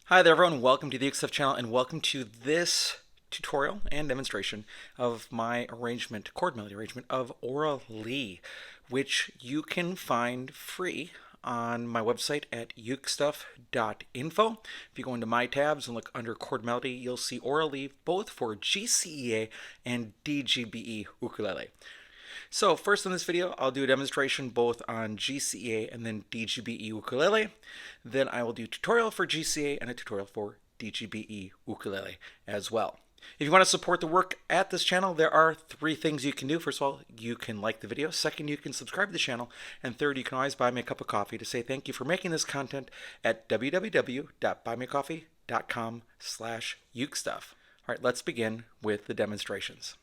Hi there everyone, welcome to the ukestuff channel and welcome to this tutorial and demonstration of my chord melody arrangement of Ukulele, which you can find free on my website at ukestuff.info. If you go into my tabs and look under chord melody, you'll see Ukulele both for GCEA and DGBE Ukulele. So first in this video, I'll do a demonstration both on GCEA and then DGBE Ukulele. Then I will do a tutorial for GCEA and a tutorial for DGBE Ukulele as well. If you want to support the work at this channel, there are three things you can do. First of all, you can like the video. Second, you can subscribe to the channel. And third, you can always buy me a cup of coffee to say thank you for making this content at www.buymeacoffee.com/ukestuff. All right, let's begin with the demonstrations.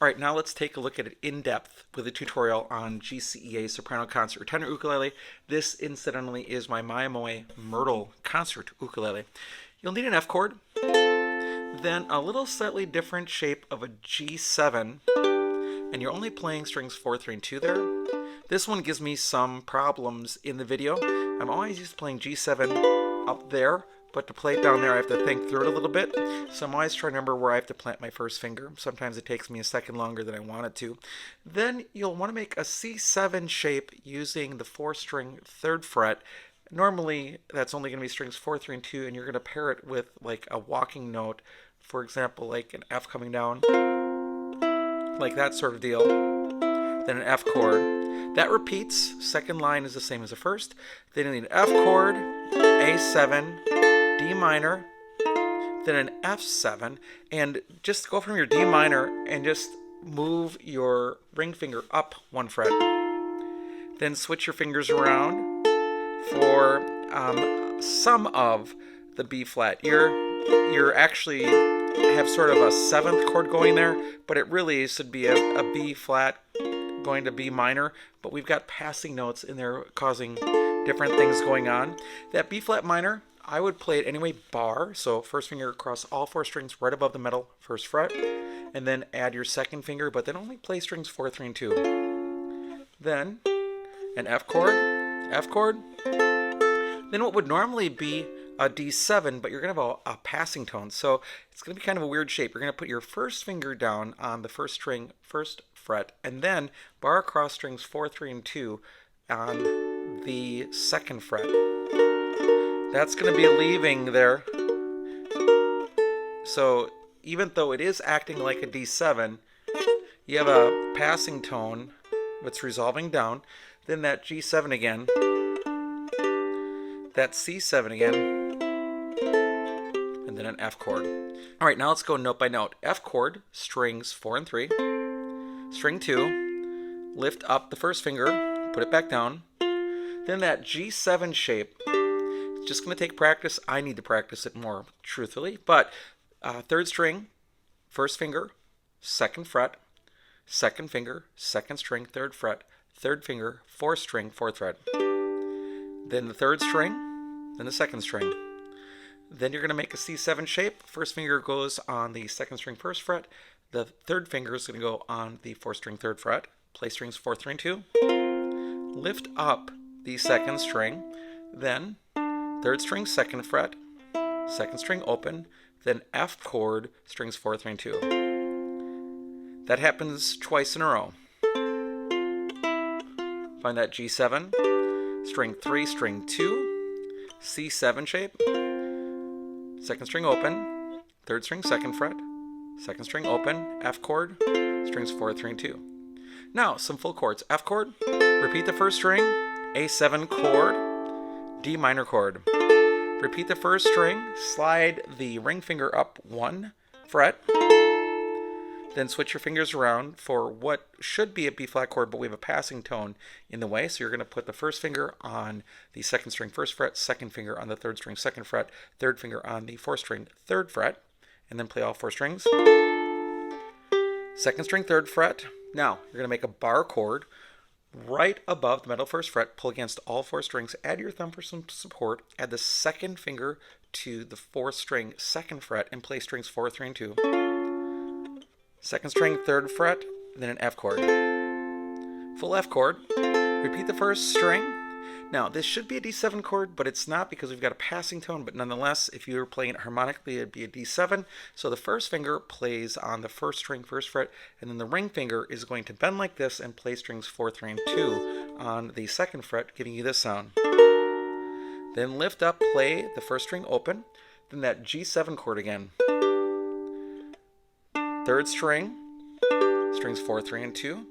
All right, now let's take a look at it in depth with a tutorial on GCEA soprano concert tenor ukulele. This, incidentally, is my Moe Myrtle concert ukulele. You'll need an F chord, then a little slightly different shape of a G7, and you're only playing strings 4, 3, and 2 there. This one gives me some problems in the video. I'm always used to playing G7 up there, but to play it down there, I have to think through it a little bit. So I'm always trying to remember where I have to plant my first finger. Sometimes it takes me a second longer than I want it to. Then you'll want to make a C7 shape using the 4-string 3rd fret. Normally, that's only going to be strings 4, 3, and 2, and you're going to pair it with like a walking note. For example, like an F coming down, like that sort of deal. Then an F chord. That repeats. Second line is the same as the first. Then you need an F chord, A7, D minor, then an F7, and just go from your D minor and just move your ring finger up 1 fret. Then switch your fingers around for some of the B flat. You're actually have sort of a 7th chord going there, but it really should be a B flat going to B minor, but we've got passing notes in there causing different things going on. That B flat minor, I would play it anyway bar, so first finger across all 4 strings right above the middle 1st fret, and then add your 2nd finger, but then only play strings 4, 3, and 2. Then an F chord, then what would normally be a D7, but you're going to have a passing tone, so it's going to be kind of a weird shape. You're going to put your first finger down on the 1st string, 1st fret, and then bar across strings 4, 3, and 2 on the 2nd fret. That's going to be leaving there. So even though it is acting like a D7, you have a passing tone that's resolving down, then that G7 again, that C7 again, and then an F chord. All right, now let's go note by note. F chord, strings 4 and 3, string 2, lift up the 1st finger, put it back down, then that G7 shape. It's just going to take practice. I need to practice it more, truthfully, but 3rd string, 1st finger, 2nd fret, 2nd finger, 2nd string, 3rd fret, third finger, fourth string, fourth fret. Then the third string, then the second string. Then you're going to make a C7 shape. First finger goes on the second string, first fret. The third finger is going to go on the fourth string, third fret. Play strings 4, 3, and 2. Lift up the second string, then third string, second fret, second string open, then F chord, strings 4, 3, and 2. That happens twice in a row. Find that G7, string 3, string 2, C7 shape, second string open, third string, second fret, second string open, F chord, strings 4, 3, and 2. Now, some full chords. F chord, repeat the first string, A7 chord, D minor chord. Repeat the first string, slide the ring finger up 1 fret, then switch your fingers around for what should be a B flat chord, but we have a passing tone in the way. So you're going to put the first finger on the second string, first fret, second finger on the third string, second fret, third finger on the fourth string, third fret, and then play all 4 strings. Second string, third fret. Now, you're going to make a bar chord right above the middle first fret, pull against all 4 strings, add your thumb for some support, add the second finger to the fourth string, second fret, and play strings 4, 3, and 2. Second string, third fret, then an F chord. Full F chord. Repeat the first string. Now, this should be a D7 chord, but it's not because we've got a passing tone, but nonetheless, if you were playing it harmonically, it'd be a D7. So the first finger plays on the first string, first fret, and then the ring finger is going to bend like this and play strings 4, 3, and 2 on the second fret, giving you this sound. Then lift up, play the first string open, then that G7 chord again. Third string, strings 4, 3, and 2.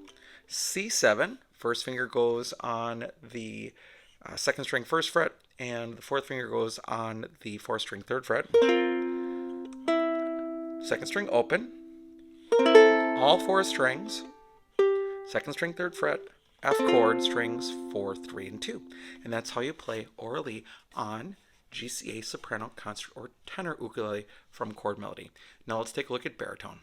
C7, first finger goes on the second string, first fret, and the fourth finger goes on the fourth string, third fret. Second string open, all 4 strings, second string, third fret, F chord, strings 4, 3, and 2. And that's how you play orally on GCEA soprano, concert, or tenor ukulele from Chord Melody. Now let's take a look at baritone.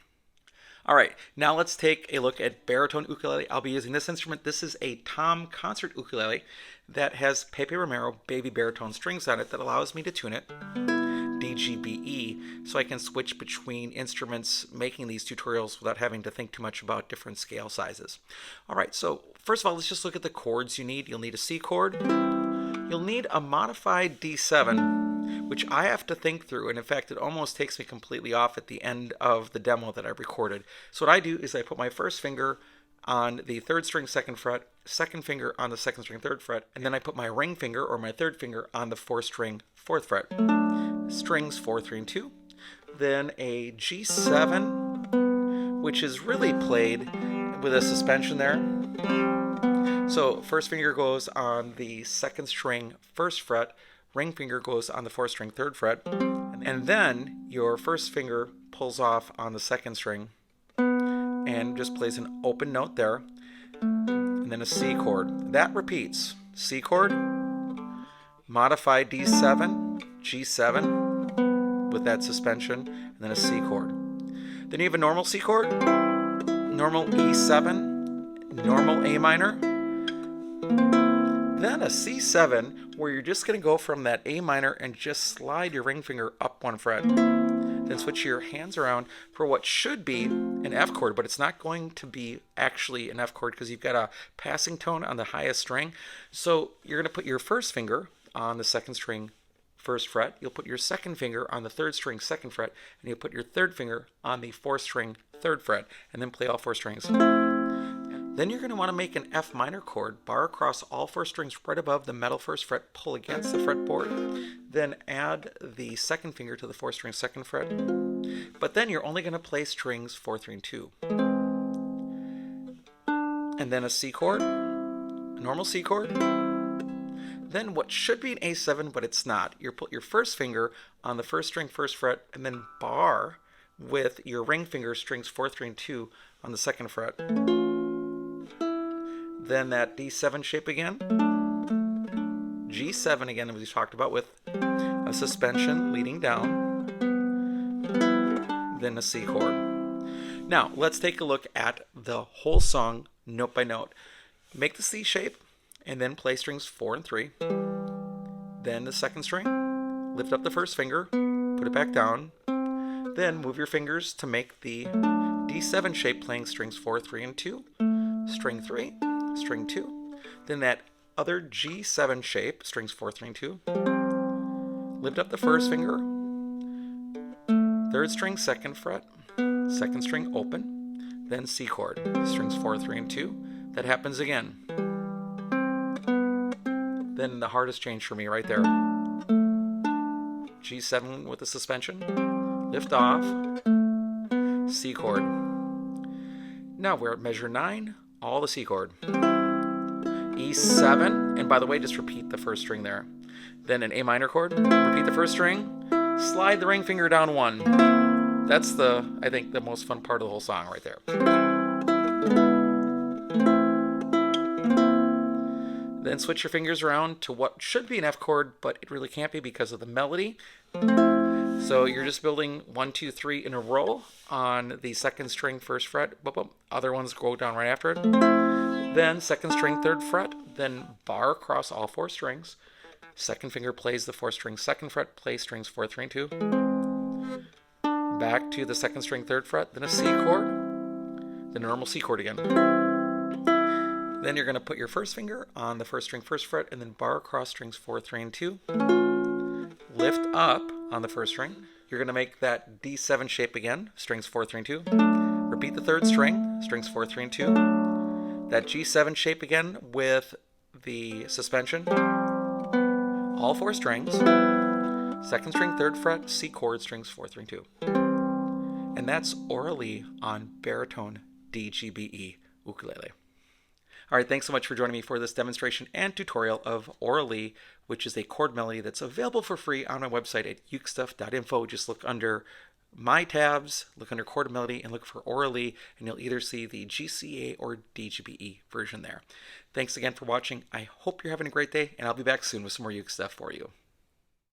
All right, now let's take a look at baritone ukulele. I'll be using this instrument. This is a tom concert ukulele that has Pepe Romero baby baritone strings on it that allows me to tune it DGBE, so I can switch between instruments making these tutorials without having to think too much about different scale sizes. All right, so first of all, let's just look at the chords you need. You'll need a C chord. You'll need a modified D7, which I have to think through, and in fact it almost takes me completely off at the end of the demo that I recorded. So what I do is I put my first finger on the third string, second fret, second finger on the second string, third fret, and then I put my ring finger or my third finger on the fourth string, fourth fret. Strings 4, 3, and 2. Then a G7, which is really played with a suspension there. So first finger goes on the second string, first fret, ring finger goes on the fourth string, third fret, and then your first finger pulls off on the second string and just plays an open note there, and then a C chord. That repeats. C chord, modified D7, G7 with that suspension, and then a C chord. Then you have a normal C chord, normal E7, normal A minor, then a C7 where you're just going to go from that A minor and just slide your ring finger up 1 fret. Then switch your hands around for what should be an F chord, but it's not going to be actually an F chord because you've got a passing tone on the highest string. So you're going to put your first finger on the second string, first fret. You'll put your second finger on the third string, second fret, and you'll put your third finger on the fourth string, third fret, and then play all 4 strings. Then you're going to want to make an F minor chord, bar across all 4 strings right above the middle first fret, pull against the fretboard, then add the second finger to the fourth string, second fret. But then you're only going to play strings 4, 3, and 2. And then a C chord, a normal C chord. Then what should be an A7, but it's not. You put your first finger on the first string, first fret, and then bar with your ring finger strings 4, 3, and 2 on the second fret. Then that D7 shape again, G7 again, as we talked about, with a suspension leading down, then a C chord. Now, let's take a look at the whole song note by note. make the C shape, and then play strings 4 and 3. Then the second string, lift up the first finger, put it back down. Then move your fingers to make the D7 shape, playing strings 4, 3, and 2. String 3, string 2. Then that other G7 shape, strings 4, 3, and 2. Lift up the first finger, third string, second fret, second string open, then C chord, strings 4, 3, and 2. That happens again. Then the hardest change for me right there. G7 with the suspension, lift off, C chord. Now we're at measure 9, all the C chord. E7, and by the way, just repeat the first string there. Then an A minor chord, repeat the first string, slide the ring finger down 1. That's I think the most fun part of the whole song right there. Then switch your fingers around to what should be an F chord, but it really can't be because of the melody. So you're just building 1, 2, 3 in a row on the second string, first fret. Boop, boop. Other ones go down right after it. Then second string, third fret. Then bar across all 4 strings. Second finger plays the 4th string, second fret, play strings 4, 3, and 2. Back to the second string, third fret, then a C chord, then a normal C chord again. Then you're going to put your first finger on the first string, first fret, and then bar across strings 4, 3, and 2. Lift up on the first string. You're going to make that D7 shape again, strings 4, 3, and 2. Repeat the third string, strings 4, 3, and 2. That G7 shape again with the suspension. All 4 strings, second string, third fret, C chord, strings 4, 3, and 2. And that's orally on baritone DGBE ukulele. All right, thanks so much for joining me for this demonstration and tutorial of orally, which is a chord melody that's available for free on my website at ukestuff.info. Just look under My Tabs, look under chord melody, and look for orally, and you'll either see the GCEA or DGBE version there. Thanks again for watching. I hope you're having a great day, and I'll be back soon with some more uke stuff for you.